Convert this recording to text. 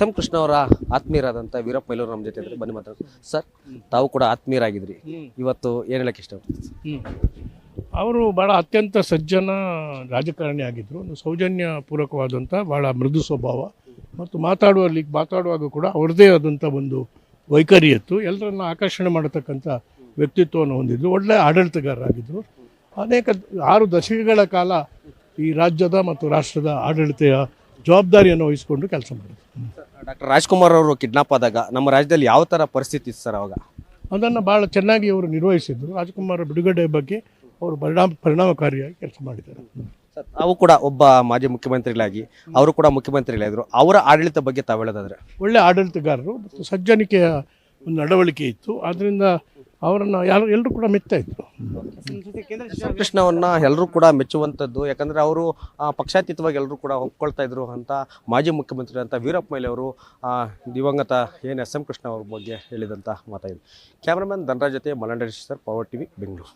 M Krishna ಅವರ ಆತ್ಮೀಯರಾದಂಥ ವೀರಪ್ಪ ಮೊಯ್ಲಿ ನಮ್ಮ ಜೊತೆ ಇದ್ದಾರೆ. ಬನ್ನಿ ಮಾತಾಡೋದು. ಸರ್, ತಾವು ಕೂಡ ಆತ್ಮೀಯರಾಗಿದ್ರಿ. ಇವತ್ತು ಏನು ಹೇಳಕ್ಕೆ ಇಷ್ಟಪಡ್ತೀವಿ? ಅವರು ಭಾಳ ಅತ್ಯಂತ ಸಜ್ಜನ ರಾಜಕಾರಣಿ ಆಗಿದ್ದರು. ಒಂದು ಸೌಜನ್ಯಪೂರ್ವಕವಾದಂಥ ಭಾಳ ಮೃದು ಸ್ವಭಾವ ಮತ್ತು ಮಾತಾಡುವಾಗ ಕೂಡ ಅವ್ರದ್ದೇ ಆದಂಥ ಒಂದು ವೈಖರಿ ಇತ್ತು. ಎಲ್ಲರನ್ನ ಆಕರ್ಷಣೆ ಮಾಡತಕ್ಕಂಥ ವ್ಯಕ್ತಿತ್ವವನ್ನು ಹೊಂದಿದ್ರು. ಒಳ್ಳೆಯ ಆಡಳಿತಗಾರರಾಗಿದ್ದರು. ಅನೇಕ 6 ದಶಕಗಳ ಕಾಲ ಈ ರಾಜ್ಯದ ಮತ್ತು ರಾಷ್ಟ್ರದ ಆಡಳಿತೆಯ ಜವಾಬ್ದಾರಿಯನ್ನು ವಹಿಸಿಕೊಂಡು ಕೆಲಸ ಮಾಡಿದ್ರು. ಡಾಕ್ಟರ್ ರಾಜ್ಕುಮಾರ್ ಅವರು ಕಿಡ್ನಾಪ್ ಆದಾಗ ನಮ್ಮ ರಾಜ್ಯದಲ್ಲಿ ಯಾವ ಥರ ಪರಿಸ್ಥಿತಿ ಇತ್ತು ಸರ್ ಅವಾಗ? ಅದನ್ನು ಭಾಳ ಚೆನ್ನಾಗಿ ಅವರು ನಿರ್ವಹಿಸಿದರು. ರಾಜ್ಕುಮಾರ್ ಬಿಡುಗಡೆ ಬಗ್ಗೆ ಅವರು ಪರಿಣಾಮಕಾರಿಯಾಗಿ ಕೆಲಸ ಮಾಡಿದ್ದಾರೆ. ಸರ್, ತಾವು ಕೂಡ ಒಬ್ಬ ಮಾಜಿ ಮುಖ್ಯಮಂತ್ರಿಗಳಾಗಿ ಅವರು ಕೂಡ ಮುಖ್ಯಮಂತ್ರಿಗಳಾಗಿದ್ದರು. ಅವರ ಆಡಳಿತ ಬಗ್ಗೆ ತಾವು ಹೇಳೋದಾದ್ರೆ? ಒಳ್ಳೆಯ ಆಡಳಿತಗಾರರು ಮತ್ತು ಸಜ್ಜನಿಕೆಯ ಒಂದು ನಡವಳಿಕೆ ಇತ್ತು. ಆದ್ದರಿಂದ ಅವರನ್ನು ಎಲ್ಲರೂ ಕೂಡ ಮೆಚ್ತಾ ಇದ್ರು. ಕೃಷ್ಣವನ್ನ ಎಲ್ಲರೂ ಕೂಡ ಮೆಚ್ಚುವಂಥದ್ದು. ಯಾಕಂದರೆ ಅವರು ಪಕ್ಷಾತೀತವಾಗಿ ಎಲ್ಲರೂ ಕೂಡ ಒಪ್ಕೊಳ್ತಾ ಇದ್ರು ಅಂತ ಮಾಜಿ ಮುಖ್ಯಮಂತ್ರಿ ಅಂತ ವೀರಪ್ಪ ಮೊಯ್ಲಿ ಅವರು ದಿವಂಗತ ಎಂ ಕೃಷ್ಣ ಅವ್ರ ಬಗ್ಗೆ ಹೇಳಿದಂಥ ಮಾತಾಗಿದೆ. ಕ್ಯಾಮ್ರಾಮನ್ ಧನರಾಜ್ ಜೊತೆ ಮಲಂಡೇಶ್ ಸರ್, ಪವರ್ ಟಿವಿ, ಬೆಂಗಳೂರು.